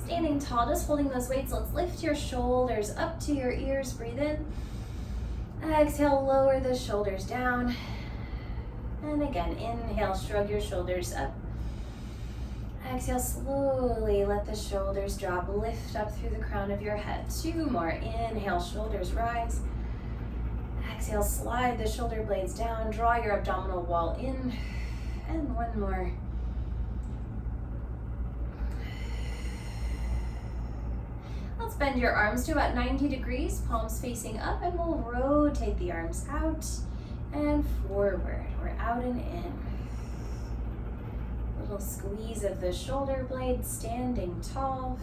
Standing tall, just holding those weights. Let's lift your shoulders up to your ears. Breathe in. Exhale, lower the shoulders down. And again, inhale, shrug your shoulders up. Exhale, slowly let the shoulders drop. Lift up through the crown of your head. 2 more. Inhale, shoulders rise. Exhale, slide the shoulder blades down. Draw your abdominal wall in. And 1 more. Let's bend your arms to about 90 degrees, palms facing up, and we'll rotate the arms out and forward. We're out and in. Little squeeze of the shoulder blades, standing tall.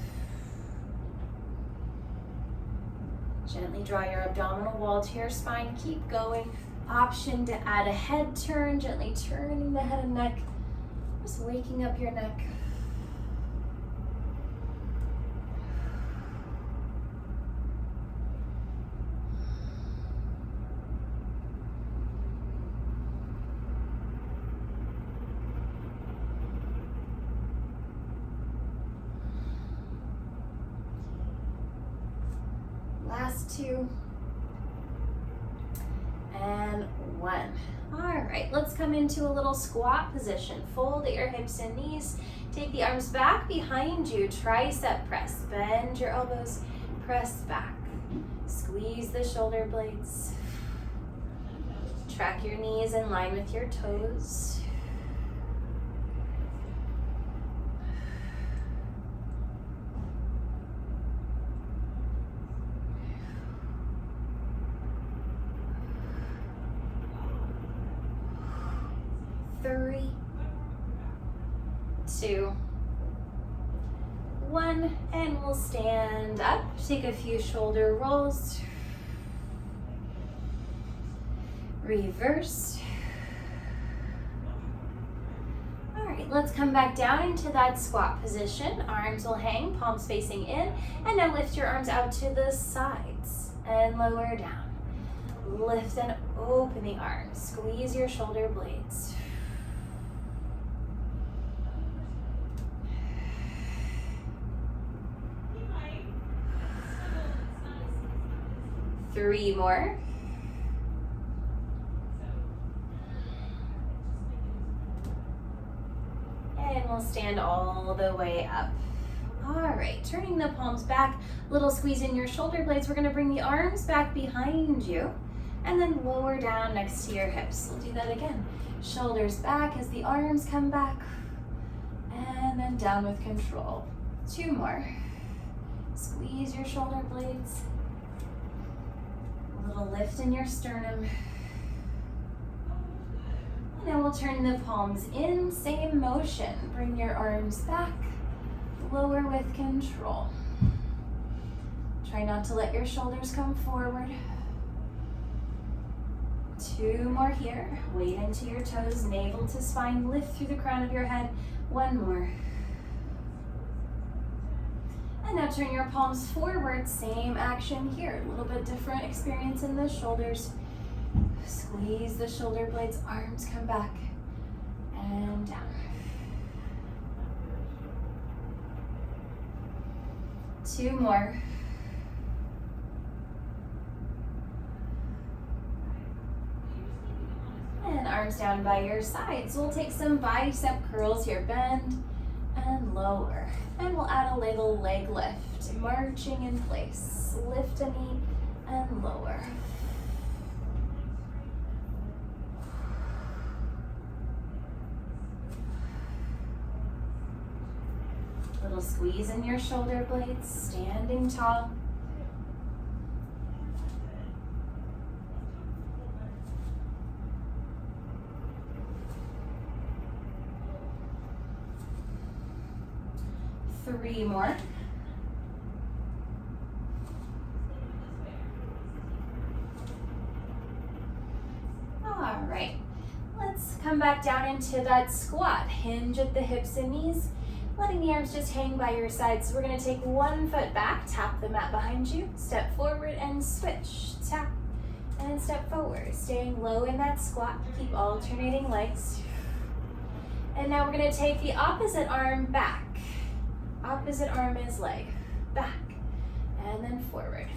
Gently draw your abdominal wall to your spine. Keep going. Option to add a head turn, gently turning the head and neck, just waking up your neck. Last 2. And 1. All right, let's come into a little squat position. Fold at your hips and knees. Take the arms back behind you. Tricep press. Bend your elbows. Press back. Squeeze the shoulder blades. Track your knees in line with your toes. Three, 2, 1, and we'll stand up. Take a few shoulder rolls. Reverse. All right, let's come back down into that squat position. Arms will hang, palms facing in, and now lift your arms out to the sides and lower down. Lift and open the arms. Squeeze your shoulder blades. 3 more. And we'll stand all the way up. All right, turning the palms back, little squeeze in your shoulder blades. We're gonna bring the arms back behind you and then lower down next to your hips. We'll do that again. Shoulders back as the arms come back and then down with control. 2 more. Squeeze your shoulder blades. A little lift in your sternum. And then we'll turn the palms in, same motion. Bring your arms back, lower with control. Try not to let your shoulders come forward. 2 more here. Weight into your toes, navel to spine, lift through the crown of your head. 1 more. And now turn your palms forward, same action here. A little bit different experience in the shoulders. Squeeze the shoulder blades, arms come back and down. 2 more. And arms down by your sides. We'll take some bicep curls here. Bend and lower. And we'll add a little leg lift. Marching in place. Lift a knee and lower. Little squeeze in your shoulder blades. Standing tall. Three more. All right, let's come back down into that squat. Hinge at the hips and knees, letting the arms just hang by your sides. So we're gonna take 1 foot back, tap the mat behind you, step forward and switch. Tap and step forward, staying low in that squat. Keep alternating legs. And now we're gonna take the opposite arm back. Opposite arm is leg. Back. And then forward.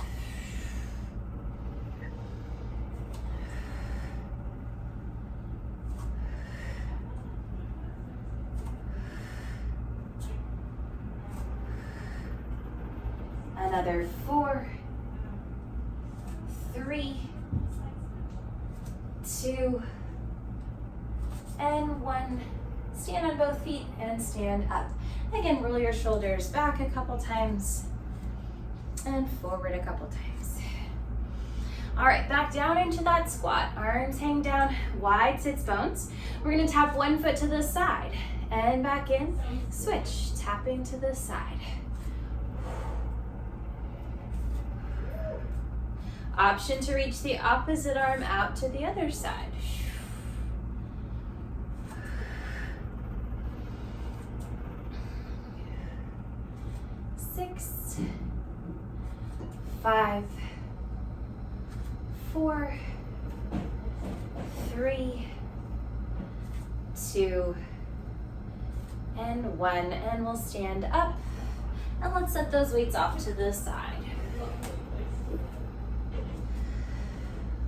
Another 4, 3, 2, and 1. Stand on both feet and stand up. Again, roll your shoulders back a couple times and forward a couple times. All right, back down into that squat. Arms hang down, wide sits bones. We're gonna tap one foot to the side and back in. Switch, tapping to the side. Option to reach the opposite arm out to the other side. 6, 5, 4, 3, 2, and 1. And we'll stand up and let's set those weights off to the side.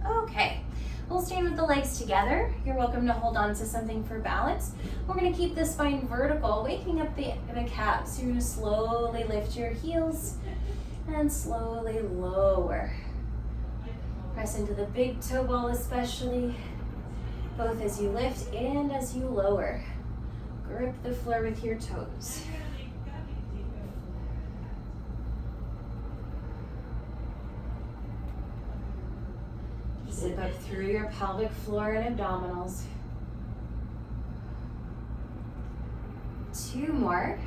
Okay, we'll stand with the legs together. You're welcome to hold on to something for balance. We're gonna keep the spine vertical, waking up the calves. So you're gonna slowly lift your heels and slowly lower. Press into the big toe ball especially, both as you lift and as you lower. Grip the floor with your toes. Zip up through your pelvic floor and abdominals. 2 more.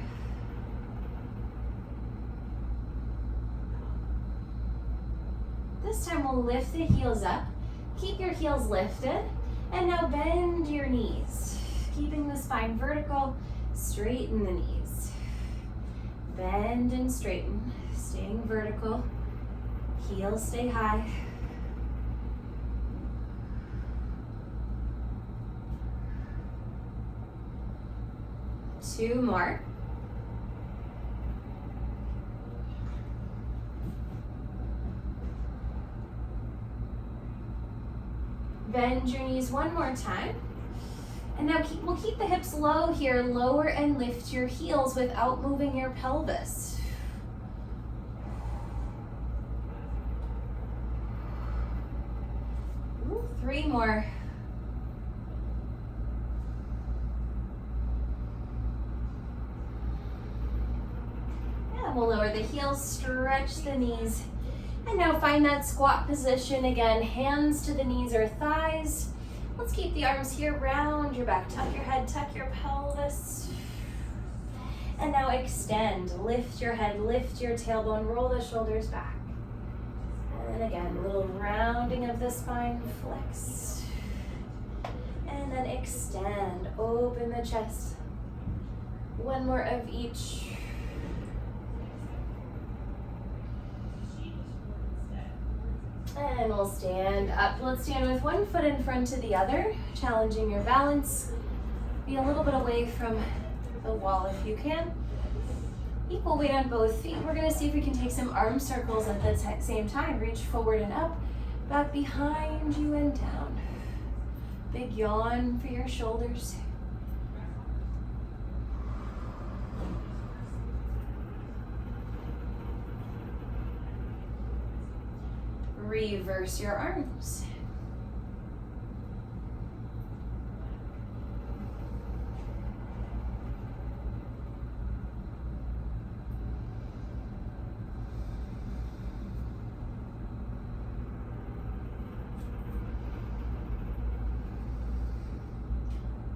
This time we'll lift the heels up. Keep your heels lifted. And now bend your knees. Keeping the spine vertical, straighten the knees. Bend and straighten, staying vertical. Heels stay high. 2 more. Bend your knees one more time. And now we'll keep the hips low here. Lower and lift your heels without moving your pelvis. Ooh, 3 more. We'll lower the heels, stretch the knees, and now find that squat position again. Hands to the knees or thighs. Let's keep the arms here, round your back, tuck your head, tuck your pelvis. And now extend, lift your head, lift your tailbone, roll the shoulders back. And again, a little rounding of the spine, flex. And then extend, open the chest. 1 more of each. And we'll stand up. Let's stand with 1 foot in front of the other, challenging your balance. Be a little bit away from the wall if you can. Equal weight on both feet. We're gonna see if we can take some arm circles at the same time. Reach forward and up, back behind you and down. Big yawn for your shoulders. Reverse your arms.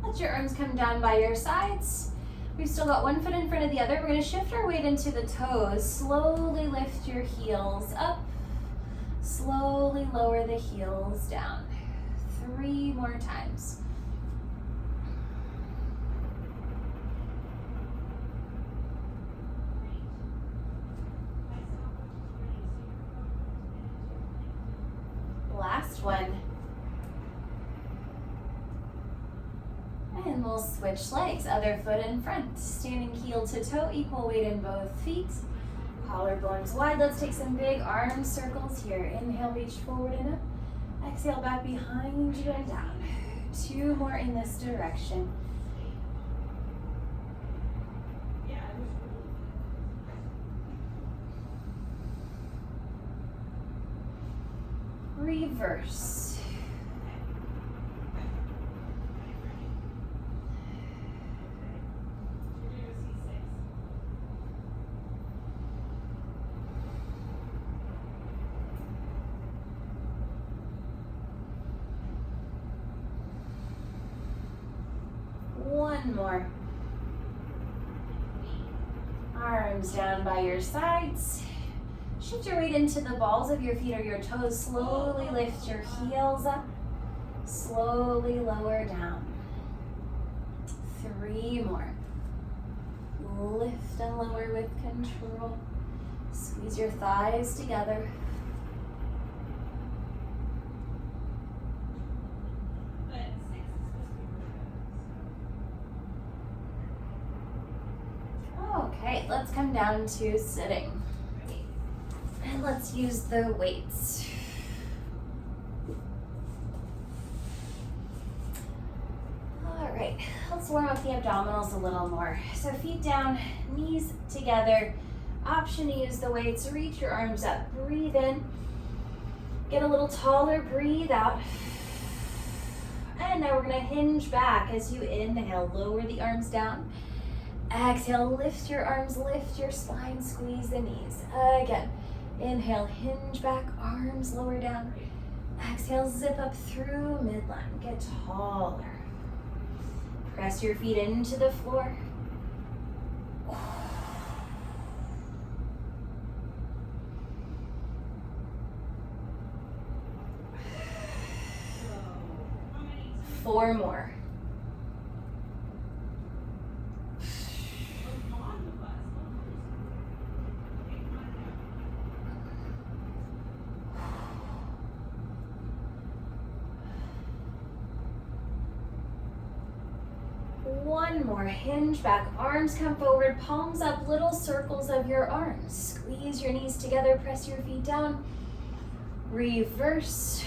Let your arms come down by your sides. We've still got 1 foot in front of the other. We're going to shift our weight into the toes. Slowly lift your heels up. Slowly lower the heels down. 3 more times. Last one. And we'll switch legs, other foot in front. Standing heel to toe, equal weight in both feet. Collarbones wide. Let's take some big arm circles here. Inhale, reach forward and up. Exhale, back behind you and down. 2 more in this direction. Reverse. One more. Arms down by your sides. Shift your weight into the balls of your feet or your toes. Slowly lift your heels up. Slowly lower down. 3 more. Lift and lower with control. Squeeze your thighs together. Okay, let's come down to sitting. And let's use the weights. All right, let's warm up the abdominals a little more. So feet down, knees together. Option to use the weights. Reach your arms up. Breathe in. Get a little taller. Breathe out. And now we're going to hinge back as you inhale. Lower the arms down. Exhale, lift your arms, lift your spine, squeeze the knees. Again, inhale, hinge back, arms lower down. Exhale, zip up through midline, get taller. Press your feet into the floor. Four more. One more, hinge back, arms come forward, palms up, little circles of your arms. Squeeze your knees together, press your feet down. Reverse.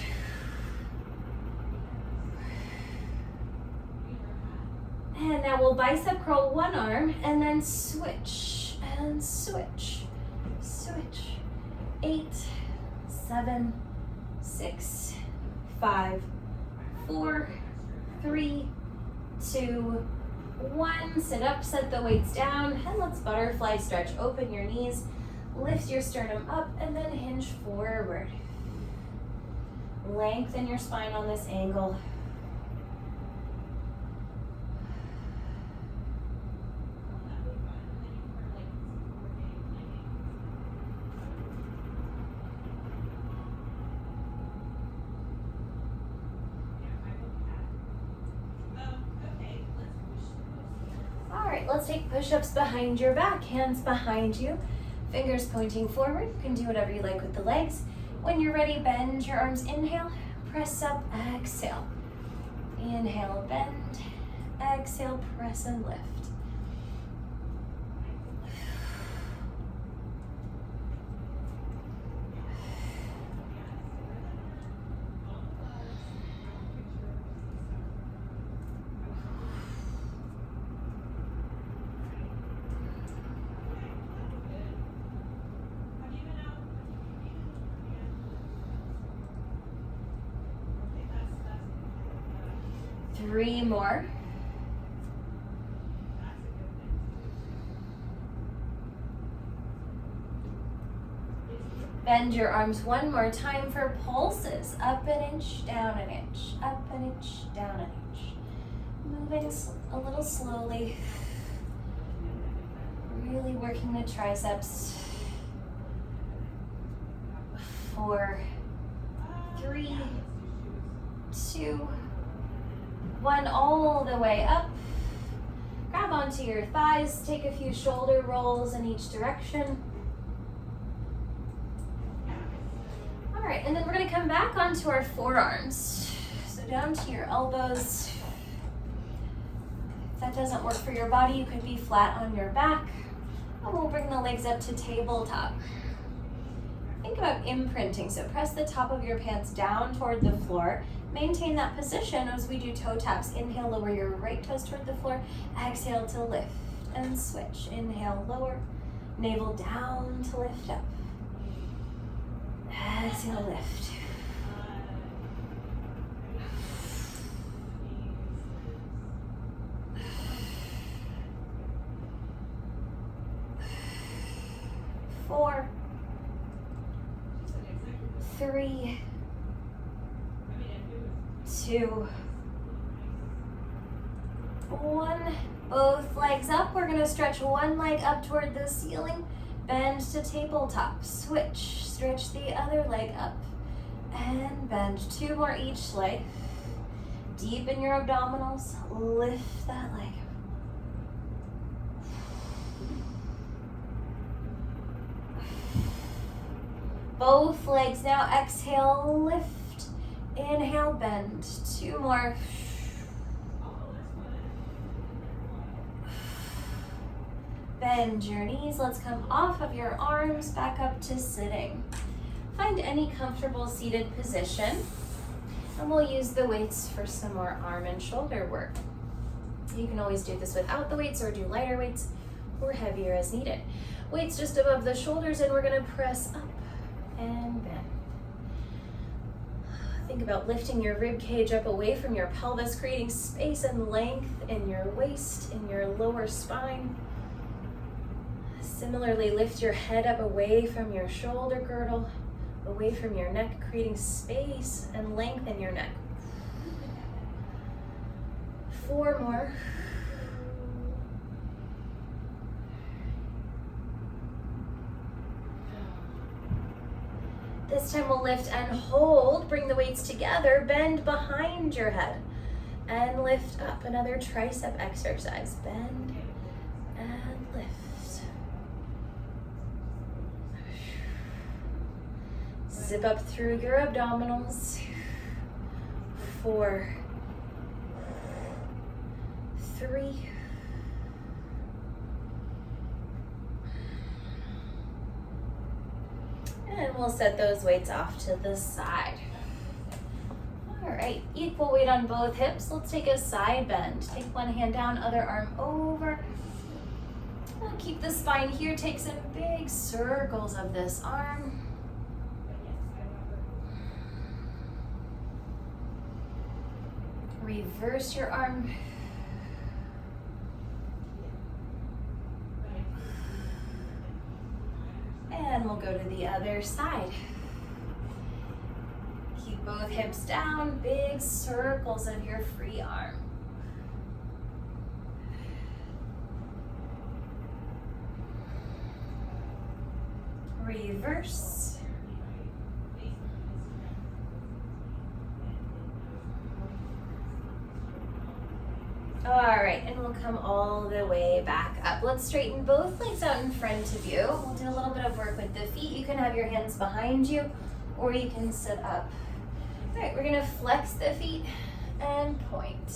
And now we'll bicep curl one arm and then switch and switch, switch. 8, 7, 6, 5, 4, 3, 2, 1. Sit up, set the weights down, and let's butterfly stretch. Open your knees, lift your sternum up, and then hinge forward. Lengthen your spine on this angle. Let's take push-ups behind your back, hands behind you, fingers pointing forward. You can do whatever you like with the legs. When you're ready, bend your arms, inhale, press up, exhale. Inhale, bend, exhale, press and lift. Three more. Bend your arms one more time for pulses. Up an inch, down an inch, up an inch, down an inch. Moving a little slowly. Really working the triceps. 4, 3, 2, 1, all the way up. Grab onto your thighs, take a few shoulder rolls in each direction. All right, and then we're gonna come back onto our forearms. So down to your elbows. If that doesn't work for your body, you could be flat on your back. And we'll bring the legs up to tabletop. Think about imprinting. So press the top of your pants down toward the floor. Maintain that position as we do toe taps. Inhale, lower your right toes toward the floor. Exhale to lift and switch. Inhale, lower. Navel down to lift up. Exhale, lift. Four, 3, 2, 1. Both legs up. We're going to stretch one leg up toward the ceiling. Bend to tabletop. Switch. Stretch the other leg up. And bend. 2 more each leg. Deepen your abdominals. Lift that leg. Both legs now. Exhale, lift. Inhale, bend. 2 more. Bend your knees. Let's come off of your arms, back up to sitting. Find any comfortable seated position. And we'll use the weights for some more arm and shoulder work. You can always do this without the weights or do lighter weights or heavier as needed. Weights just above the shoulders, and we're going to press up and bend. Think about lifting your rib cage up away from your pelvis, creating space and length in your waist, in your lower spine. Similarly, lift your head up away from your shoulder girdle, away from your neck, creating space and length in your neck. 4 more. This time we'll lift and hold. Bring the weights together. Bend behind your head and lift up. Another tricep exercise. Bend and lift. Zip up through your abdominals. 4, 3, and we'll set those weights off to the side. All right, equal weight on both hips. Let's take a side bend. Take one hand down, other arm over. We'll keep the spine here. Take some big circles of this arm. Reverse your arm. And we'll go to the other side. Keep both hips down, big circles of your free arm. Reverse. All right, and we'll come all the way back up. Let's straighten both legs out in front of you. We'll do a little bit of work with the feet. You can have your hands behind you, or you can sit up. All right, we're gonna flex the feet and point.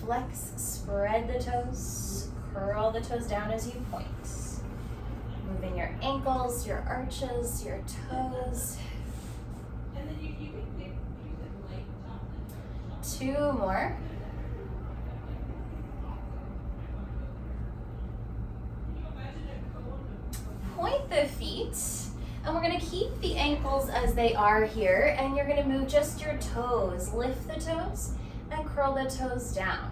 Flex, spread the toes, curl the toes down as you point. Moving your ankles, your arches, your toes. 2 more. Point the feet, and we're going to keep the ankles as they are here, and you're going to move just your toes. Lift the toes and curl the toes down.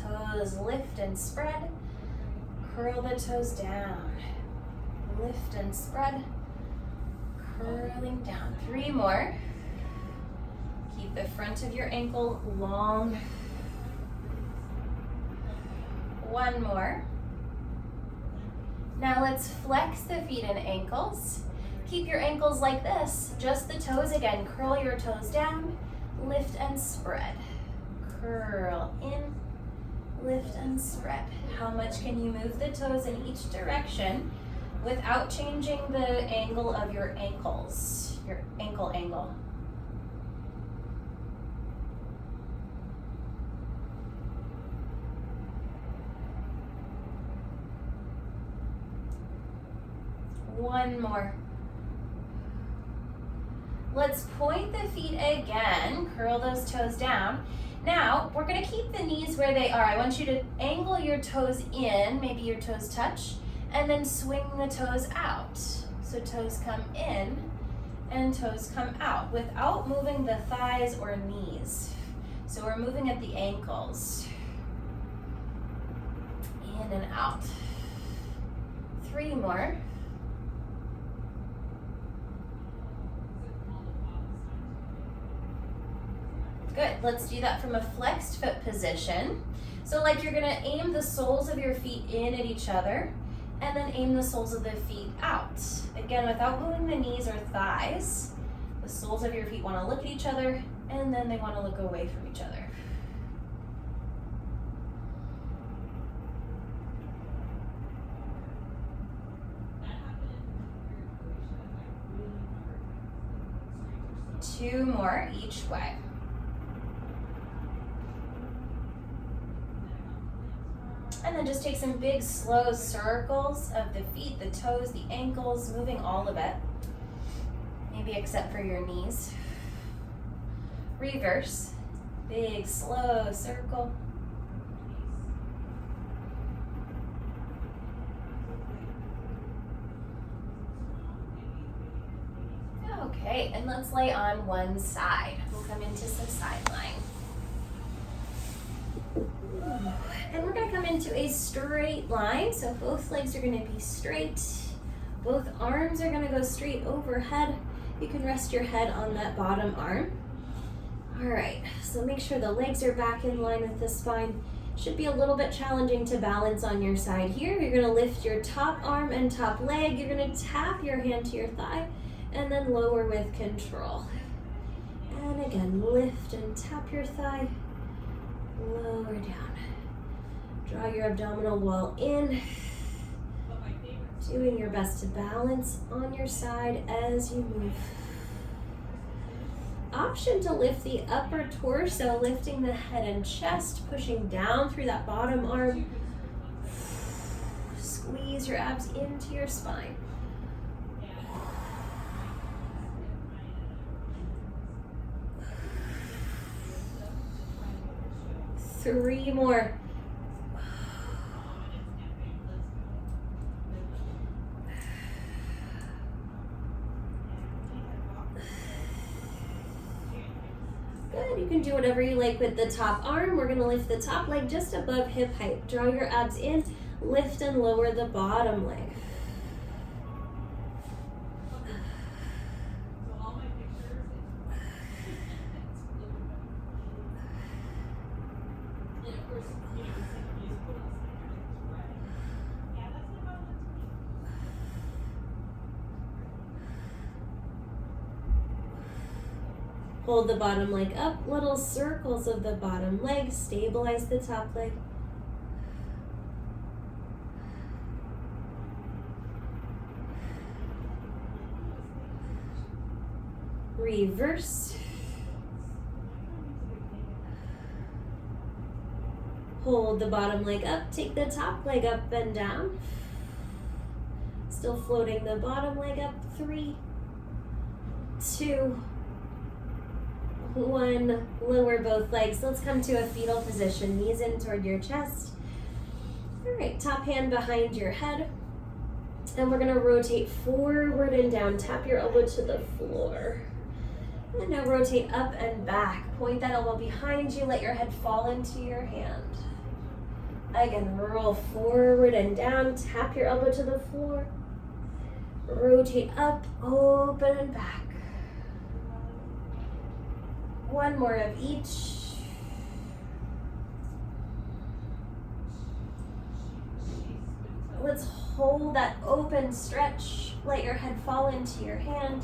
Toes lift and spread. Curl the toes down. Lift and spread. Curling down. 3 more. Keep the front of your ankle long. 1 more. Now let's flex the feet and ankles. Keep your ankles like this, just the toes again. Curl your toes down, lift and spread. Curl in, lift and spread. How much can you move the toes in each direction without changing the angle of your ankles, your ankle angle? One more. Let's point the feet again, curl those toes down. Now, we're gonna keep the knees where they are. I want you to angle your toes in, maybe your toes touch, and then swing the toes out. So toes come in and toes come out without moving the thighs or knees. So we're moving at the ankles. In and out. 3 more. Good, let's do that from a flexed foot position. So like you're gonna aim the soles of your feet in at each other and then aim the soles of the feet out. Again, without moving the knees or thighs. The soles of your feet wanna look at each other and then they wanna look away from each other. Two more each way. And then just take some big, slow circles of the feet, the toes, the ankles, moving all of it. Maybe except for your knees. Reverse. Big, slow circle. Okay, and let's lay on one side. We'll come into some side lying. And we're gonna come into a straight line. So both legs are gonna be straight. Both arms are gonna go straight overhead. You can rest your head on that bottom arm. All right, so make sure the legs are back in line with the spine. Should be a little bit challenging to balance on your side here. You're gonna lift your top arm and top leg. You're gonna tap your hand to your thigh and then lower with control. And again, lift and tap your thigh, lower down. Draw your abdominal wall in, doing your best to balance on your side as you move. Option to lift the upper torso, lifting the head and chest, pushing down through that bottom arm. Squeeze your abs into your spine. Three more. Good, you can do whatever you like with the top arm. We're gonna lift the top leg just above hip height. Draw your abs in, lift and lower the bottom leg. Hold the bottom leg up, little circles of the bottom leg, stabilize the top leg. Reverse. Hold the bottom leg up, take the top leg up and down. Still floating the bottom leg up. 3, 2, 1, lower both legs. Let's come to a fetal position, knees in toward your chest. All right, top hand behind your head. And we're gonna rotate forward and down. Tap your elbow to the floor. And now rotate up and back. Point that elbow behind you, let your head fall into your hand. Again, roll forward and down. Tap your elbow to the floor. Rotate up, open and back. One more of each. Let's hold that open stretch. Let your head fall into your hand.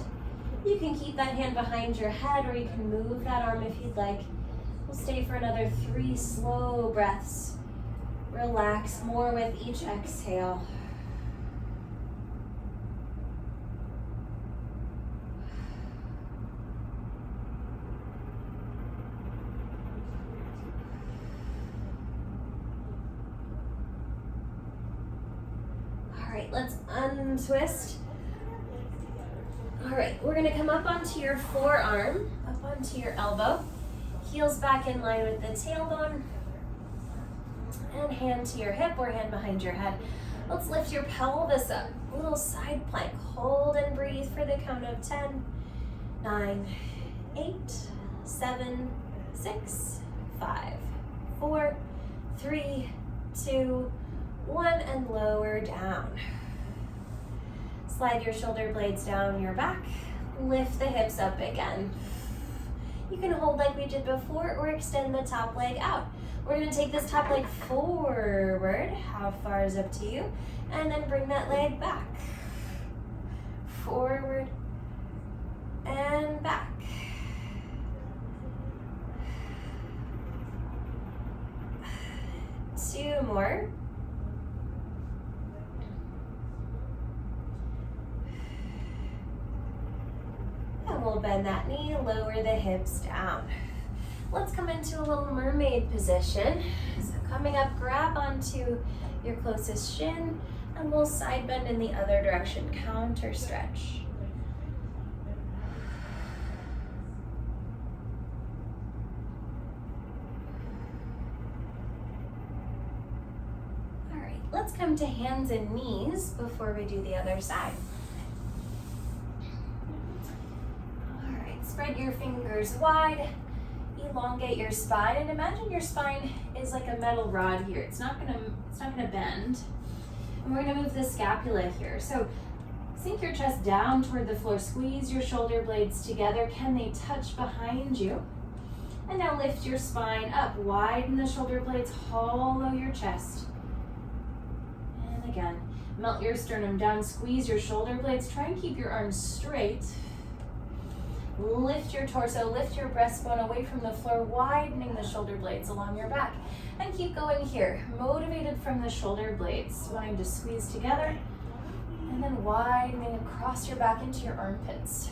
You can keep that hand behind your head or you can move that arm if you'd like. We'll stay for another 3 slow breaths. Relax more with each exhale. All right, let's untwist. right, we're gonna come up onto your forearm, up onto your elbow, heels back in line with the tailbone, and hand to your hip or hand behind your head. Let's lift your pelvis up, a little side plank. Hold and breathe for the count of 10, 9, 8, 7, 6, 5, 4, 3, 2, 1, and lower down. Slide your shoulder blades down your back, lift the hips up again. You can hold like we did before or extend the top leg out. We're gonna take this top leg forward, how far is up to you, and then bring that leg back. Forward and back. Two more. And we'll bend that knee, lower the hips down. Let's come into a little mermaid position. So coming up, grab onto your closest shin, and we'll side bend in the other direction, counter stretch. All right, let's come to hands and knees before we do the other side. All right, spread your fingers wide. Elongate your spine, and imagine your spine is like a metal rod here. It's not gonna bend. And we're gonna move the scapula here. So sink your chest down toward the floor, squeeze your shoulder blades together. Can they touch behind you? And now lift your spine up, widen the shoulder blades, hollow your chest. And again, melt your sternum down, squeeze your shoulder blades, try and keep your arms straight. Lift your torso, lift your breastbone away from the floor, widening the shoulder blades along your back. And keep going here, motivated from the shoulder blades, wanting to squeeze together, and then widening across your back into your armpits.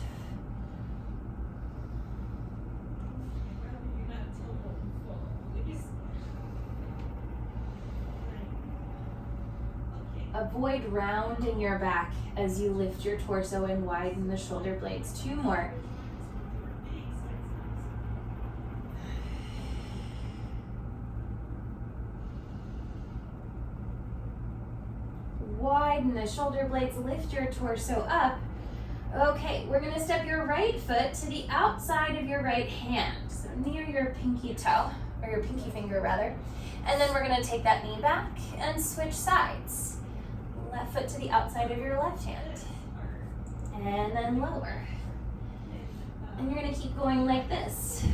Avoid rounding your back as you lift your torso and widen the shoulder blades. Two more. Widen the shoulder blades, lift your torso up. Okay, we're gonna step your right foot to the outside of your right hand, so near your pinky toe, or your pinky finger rather. And then we're gonna take that knee back and switch sides. Left foot to the outside of your left hand. And then lower. And you're gonna keep going like this.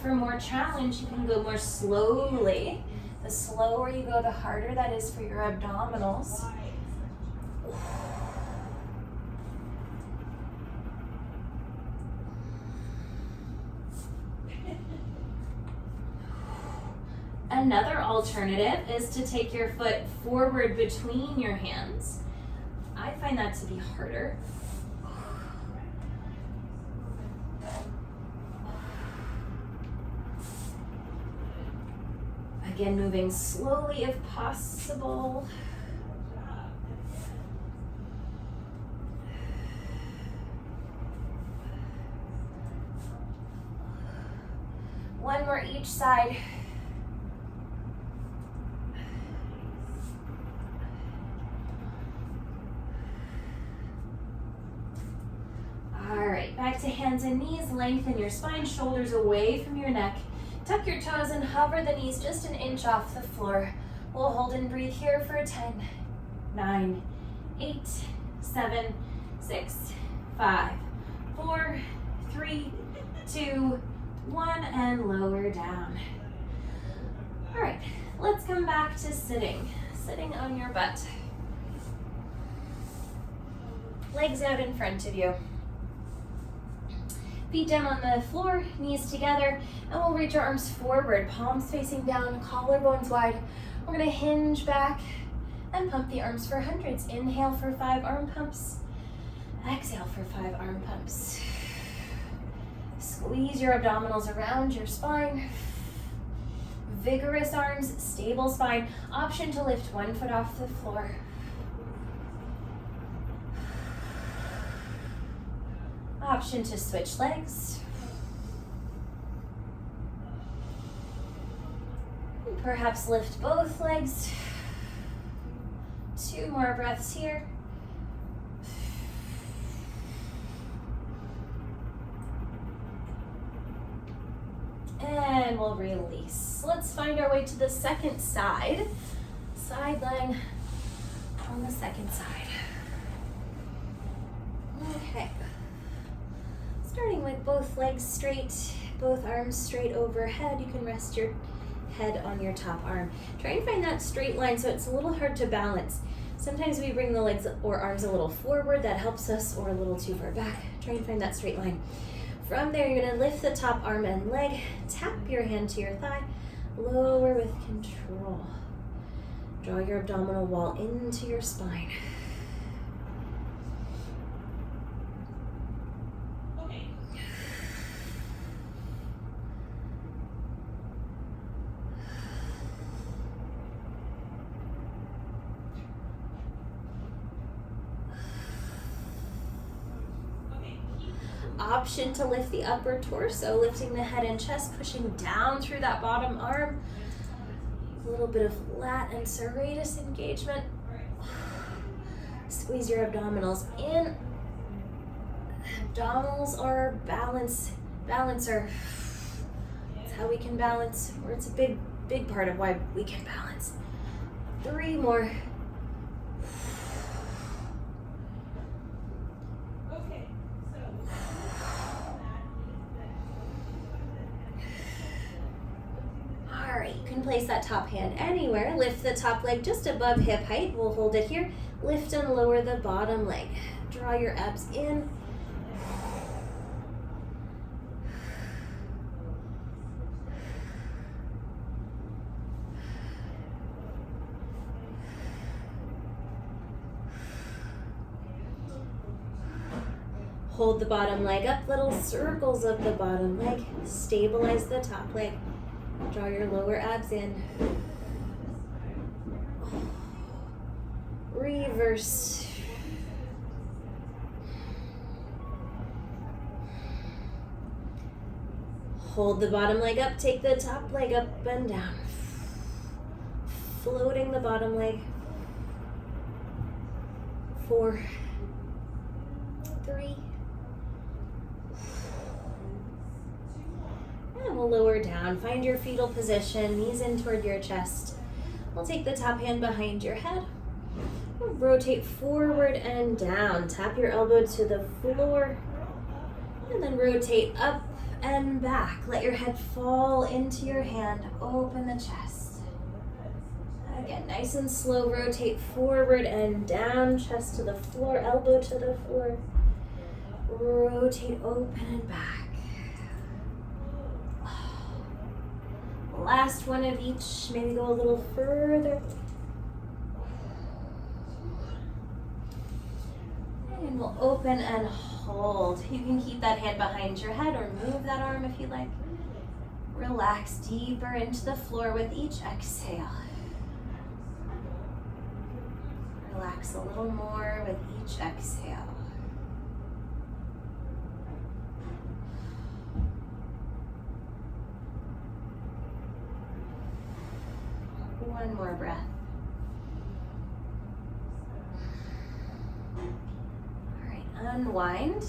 For more challenge, you can go more slowly. The slower you go, the harder that is for your abdominals. Another alternative is to take your foot forward between your hands. I find that to be harder. Again, moving slowly if possible. One more each side. All right, back to hands and knees. Lengthen your spine, shoulders away from your neck. Tuck your toes and hover the knees just an inch off the floor. We'll hold and breathe here for 10, 9, 8, 7, 6, 5, 4, 3, 2, 1, and lower down. All right, let's come back to sitting. Sitting on your butt. Legs out in front of you. Feet down on the floor, knees together, and we'll reach our arms forward, palms facing down, collarbones wide. We're gonna hinge back and pump the arms for hundreds. Inhale for 5 arm pumps. Exhale for 5 arm pumps. Squeeze your abdominals around your spine. Vigorous arms, stable spine. Option to lift one foot off the floor. option to switch legs. Perhaps lift both legs. 2 more breaths here. And we'll release. Let's find our way to the second side. Side leg on the second side. Okay. Starting with both legs straight, both arms straight overhead. You can rest your head on your top arm. Try and find that straight line so it's a little hard to balance. Sometimes we bring the legs or arms a little forward, that helps us, or a little too far back. Try and find that straight line. From there, you're gonna lift the top arm and leg, tap your hand to your thigh, lower with control. Draw your abdominal wall into your spine. Option to lift the upper torso, lifting the head and chest, pushing down through that bottom arm. A little bit of lat and serratus engagement. Squeeze your abdominals in. Abdominals are balancer. That's how we can balance, or it's a big part of why we can balance. 3 more. Place that top hand anywhere. Lift the top leg just above hip height. We'll hold it here. Lift and lower the bottom leg. Draw your abs in. Hold the bottom leg up, little circles of the bottom leg. Stabilize the top leg. Draw your lower abs in. Reverse. Hold the bottom leg up, take the top leg up and down. Floating the bottom leg. 4, 3, and we'll lower down. Find your fetal position, knees in toward your chest. We'll take the top hand behind your head. We'll rotate forward and down. Tap your elbow to the floor. And then rotate up and back. Let your head fall into your hand. Open the chest. Again, nice and slow. Rotate forward and down. Chest to the floor, elbow to the floor. Rotate open and back. Last one of each, maybe go a little further. And we'll open and hold. You can keep that hand behind your head or move that arm if you like. Relax deeper into the floor with each exhale. Relax a little more with each exhale. One more breath. All right, unwind.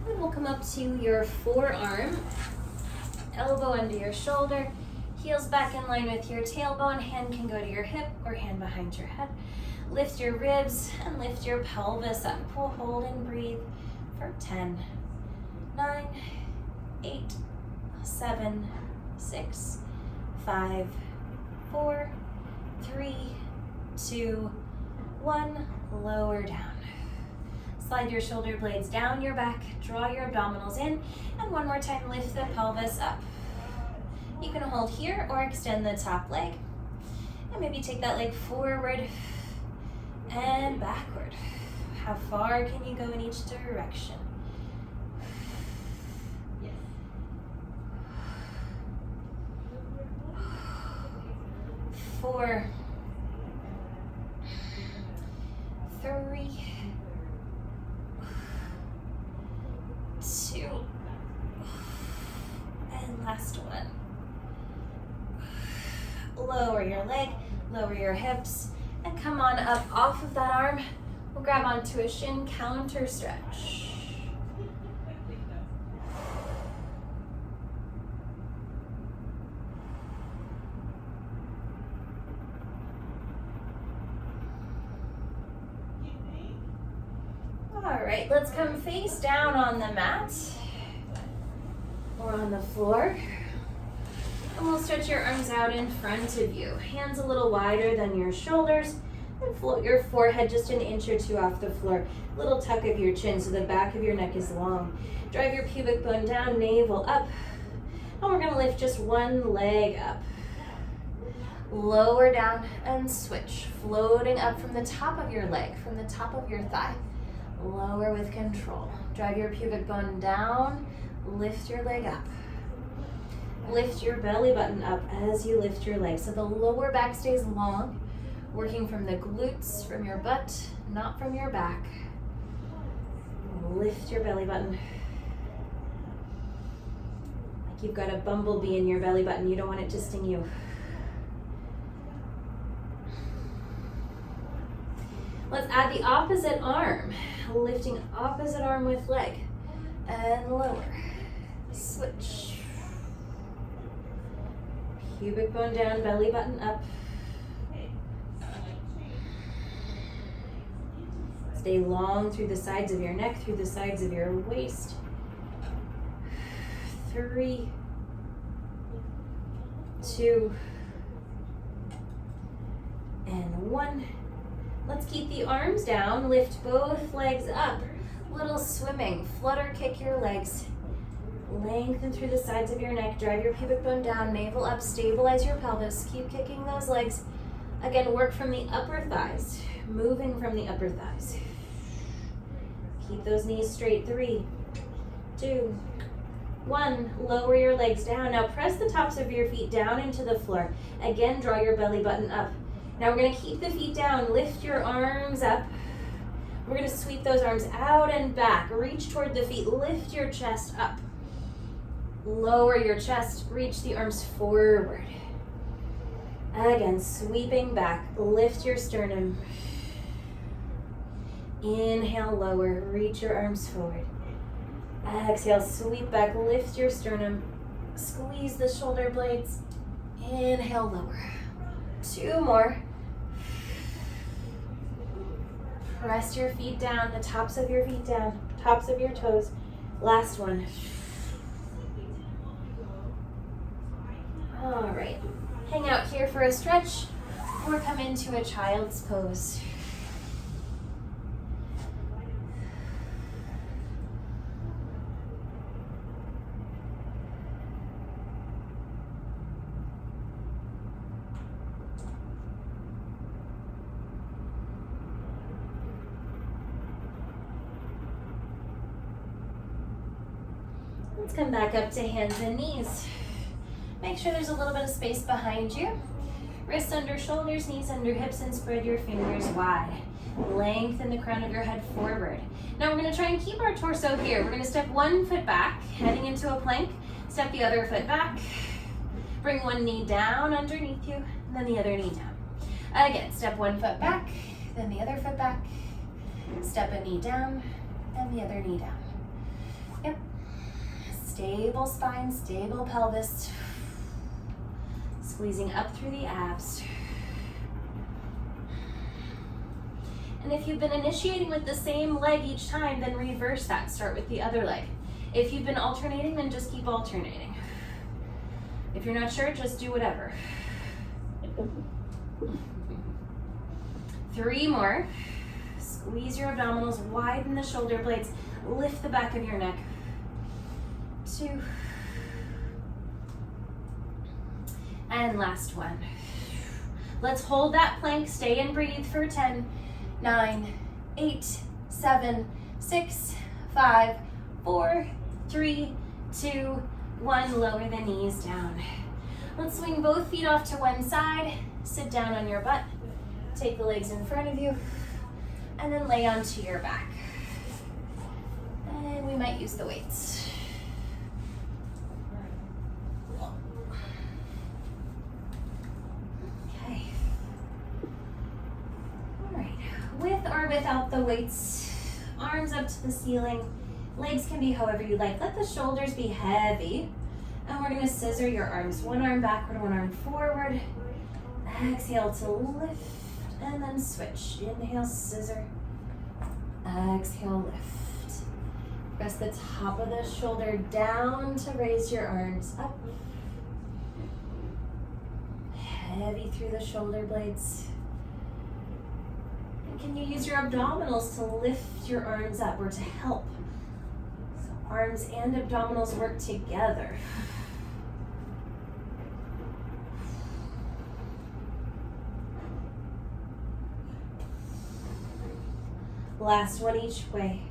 And we'll come up to your forearm, elbow under your shoulder, heels back in line with your tailbone, hand can go to your hip or hand behind your head. Lift your ribs and lift your pelvis up. We'll hold and breathe for 10, 9, 8, 7, 6, 5, 4, 3, 2, 1. Lower down. Slide your shoulder blades down your back, draw your abdominals in, and one more time lift the pelvis up. You can hold here or extend the top leg. And maybe take that leg forward and backward. How far can you go in each direction? 4, 3, 2, Last one. Lower your leg, lower your hips, and come on up off of that arm. We'll grab onto a shin counter stretch. All right, let's come face down on the mat or on the floor. And we'll stretch your arms out in front of you. Hands a little wider than your shoulders. And float your forehead just an inch or two off the floor. Little tuck of your chin so the back of your neck is long. Drive your pubic bone down, navel up. And we're gonna lift just one leg up. Lower down and switch. Floating up from the top of your leg, from the top of your thigh. Lower with control. Drive your pubic bone down. Lift your leg up. Lift your belly button up as you lift your leg. So the lower back stays long, working from the glutes, from your butt, not from your back. Lift your belly button. Like you've got a bumblebee in your belly button. You don't want it to sting you. Let's add the opposite arm. Lifting opposite arm with leg. And lower. Switch. Pubic bone down, belly button up. Stay long through the sides of your neck, through the sides of your waist. 3, 2, and 1. Let's keep the arms down, lift both legs up. Little swimming, flutter kick your legs. Lengthen through the sides of your neck, drive your pubic bone down, navel up, stabilize your pelvis. Keep kicking those legs. Again, work from the upper thighs, moving from the upper thighs. Keep those knees straight. 3, 2, 1. Lower your legs down. Now press the tops of your feet down into the floor. Again, draw your belly button up. Now we're gonna keep the feet down, lift your arms up. We're gonna sweep those arms out and back. Reach toward the feet, lift your chest up. Lower your chest, reach the arms forward. Again, sweeping back, lift your sternum. Inhale, lower, reach your arms forward. Exhale, sweep back, lift your sternum. Squeeze the shoulder blades. Inhale, lower. 2 more. Press your feet down, the tops of your feet down, tops of your toes. Last one. All right, hang out here for a stretch or come into a child's pose. Let's come back up to hands and knees. Make sure there's a little bit of space behind you. Wrists under shoulders, knees under hips, and spread your fingers wide. Lengthen the crown of your head forward. Now we're gonna try and keep our torso here. We're gonna step one foot back, heading into a plank. Step the other foot back. Bring one knee down underneath you, and then the other knee down. Again, step one foot back, then the other foot back. Step a knee down, and the other knee down. Yep. Stable spine, stable pelvis. Squeezing up through the abs. And if you've been initiating with the same leg each time, then reverse that. Start with the other leg. If you've been alternating, then just keep alternating. If you're not sure, just do whatever. 3 more. Squeeze your abdominals, widen the shoulder blades, lift the back of your neck. 2. And last one. Let's hold that plank, stay and breathe for 10, 9, 8, 7, 6, 5, 4, 3, 2, 1. Lower the knees down. Let's swing both feet off to one side, sit down on your butt, take the legs in front of you, and then lay onto your back. And we might use the weights. without the weights. Arms up to the ceiling. Legs can be however you like. Let the shoulders be heavy. And we're gonna scissor your arms. One arm backward, one arm forward. Exhale to lift and then switch. Inhale, scissor. Exhale, lift. Press the top of the shoulder down to raise your arms up. Heavy through the shoulder blades. And can you use your abdominals to lift your arms up or to help? So arms and abdominals work together. Last one each way.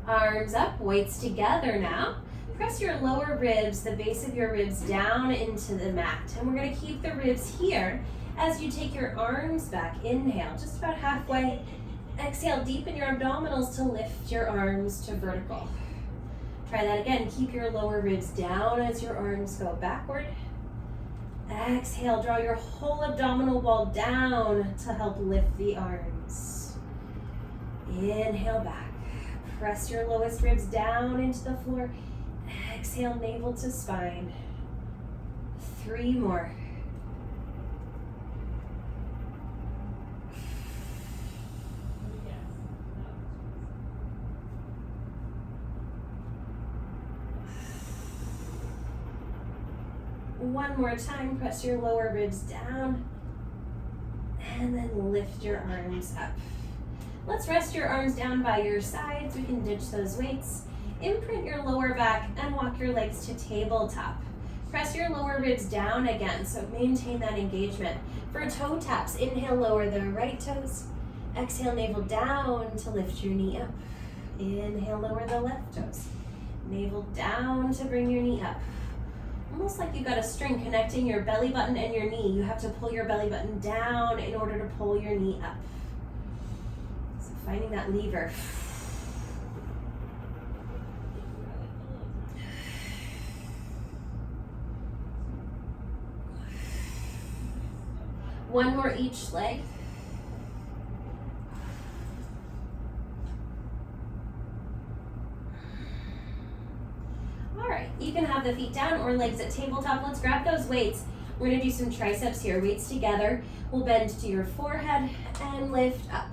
Arms up, weights together now. Press your lower ribs, the base of your ribs down into the mat. And we're gonna keep the ribs here as you take your arms back. Inhale, just about halfway. Exhale, deepen your abdominals to lift your arms to vertical. Try that again. Keep your lower ribs down as your arms go backward. Exhale, draw your whole abdominal wall down to help lift the arms. Inhale back. Press your lowest ribs down into the floor. Exhale, navel to spine. 3 more. One more time, press your lower ribs down and then lift your arms up. Let's rest your arms down by your sides. We can ditch those weights. Imprint your lower back and walk your legs to tabletop. Press your lower ribs down again, so maintain that engagement. For toe taps, inhale, lower the right toes. Exhale, navel down to lift your knee up. Inhale, lower the left toes. Navel down to bring your knee up. Almost like you've got a string connecting your belly button and your knee. You have to pull your belly button down in order to pull your knee up. So finding that lever. One more each leg. All right, you can have the feet down or legs at tabletop. Let's grab those weights. We're gonna do some triceps here, weights together. We'll bend to your forehead and lift up.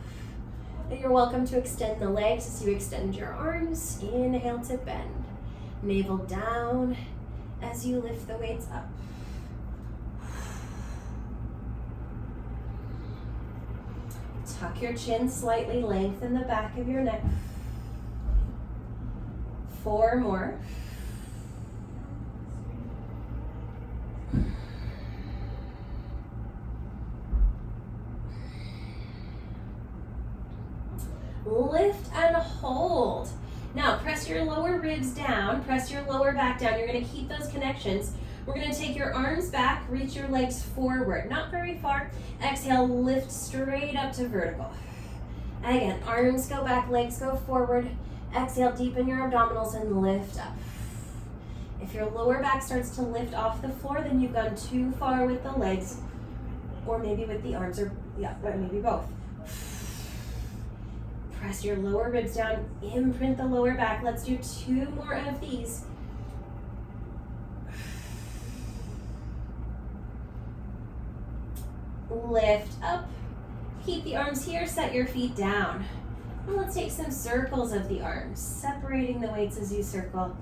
You're welcome to extend the legs as you extend your arms. Inhale to bend. Navel down as you lift the weights up. Tuck your chin slightly, lengthen the back of your neck. 4 more. Lift and hold. Now press your lower ribs down, press your lower back down. You're going to keep those connections. We're going to take your arms back, reach your legs forward, not very far. Exhale, lift straight up to vertical. Again, arms go back, legs go forward. Exhale, deepen your abdominals and lift up. If your lower back starts to lift off the floor, then you've gone too far with the legs, or maybe with the arms, or maybe both. Press your lower ribs down, imprint the lower back. Let's do 2 more of these. Lift up, keep the arms here, set your feet down. And let's take some circles of the arms, separating the weights as you circle.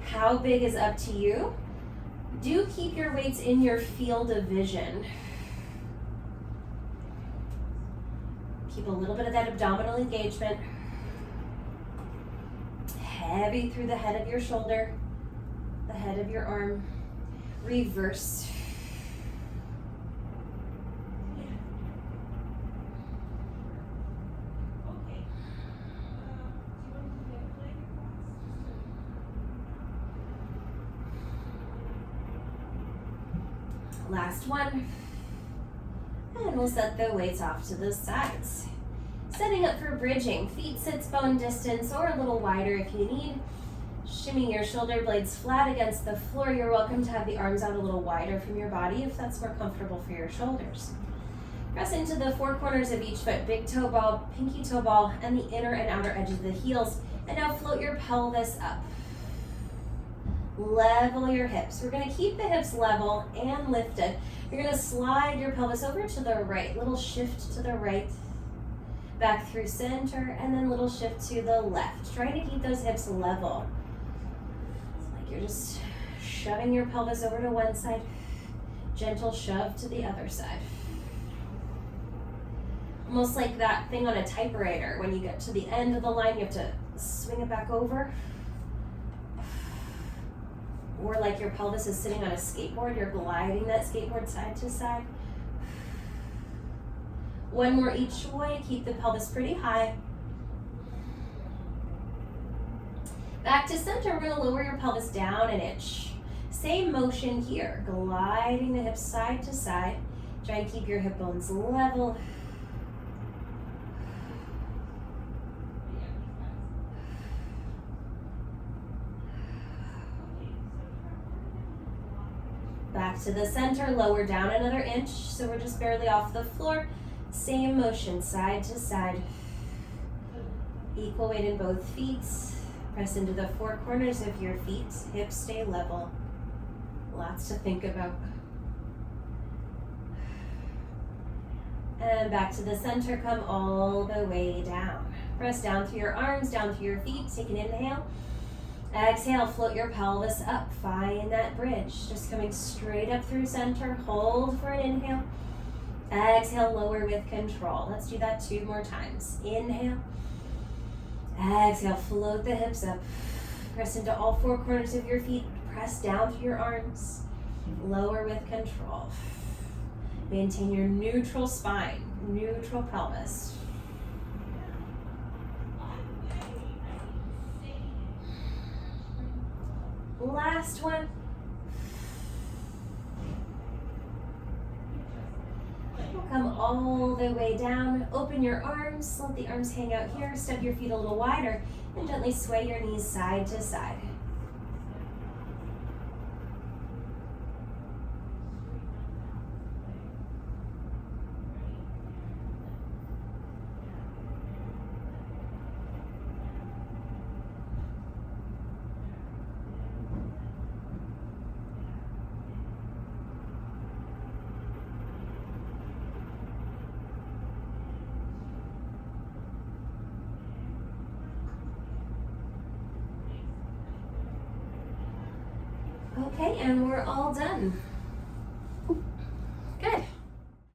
How big is up to you? Do keep your weights in your field of vision. Keep a little bit of that abdominal engagement. Heavy through the head of your shoulder, the head of your arm. Reverse. Last one. And we'll set the weights off to the sides. Setting up for bridging. Feet sits bone distance or a little wider if you need. Shimmy your shoulder blades flat against the floor. You're welcome to have the arms out a little wider from your body if that's more comfortable for your shoulders. Press into the four corners of each foot, big toe ball, pinky toe ball, and the inner and outer edges of the heels. And now float your pelvis up. Level your hips. We're going to keep the hips level and lifted. You're going to slide your pelvis over to the right, little shift to the right, back through center, and then little shift to the left. Trying to keep those hips level. It's like you're just shoving your pelvis over to one side, gentle shove to the other side. Almost like that thing on a typewriter. When you get to the end of the line, you have to swing it back over. Or like your pelvis is sitting on a skateboard, you're gliding that skateboard side to side. One more each way, keep the pelvis pretty high. Back to center, we're gonna lower your pelvis down an inch. Same motion here, gliding the hips side to side. Try to keep your hip bones level. Back to the center, lower down another inch, so we're just barely off the floor. Same motion, side to side. Equal weight in both feet. Press into the four corners of your feet. Hips stay level. Lots to think about. And back to the center, come all the way down. Press down through your arms, down through your feet. Take an inhale. Exhale, float your pelvis up. Find that bridge. Just coming straight up through center. Hold for an inhale. Exhale, lower with control. Let's do that 2 more times. Inhale. Exhale, float the hips up. Press into all 4 corners of your feet. Press down through your arms. Lower with control. Maintain your neutral spine, neutral pelvis. Last one. We'll come all the way down. Open your arms. Let the arms hang out here. Step your feet a little wider and gently sway your knees side to side. Okay, and we're all done.